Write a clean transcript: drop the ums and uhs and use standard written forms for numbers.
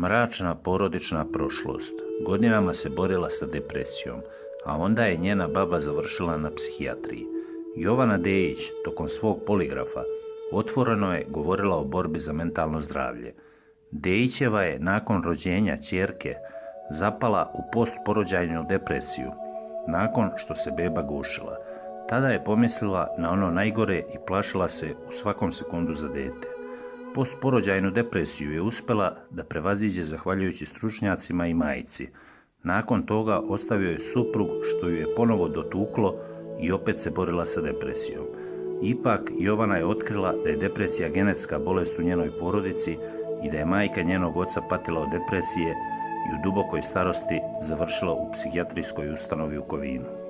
Mračna porodična prošlost. Godinama se borila sa depresijom, a onda je njena baba završila na psihijatriji. Jovana Dejić, tokom svog poligrafa, otvoreno je govorila o borbi za mentalno zdravlje. Dejićeva je nakon rođenja ćerke zapala u postporođajnu depresiju, nakon što se beba gušila. Tada je pomislila na ono najgore i plašila se u svakom sekundu za dete. Postporođajnu depresiju je uspjela da prevaziđe zahvaljujući stručnjacima i majci. Nakon toga ostavio je suprug što ju je ponovo dotuklo i opet se borila sa depresijom. Ipak Jovana je otkrila da je depresija genetska bolest u njenoj porodici i da je majka njenog oca patila od depresije i u dubokoj starosti završila u psihijatrijskoj ustanovi u Kovinu.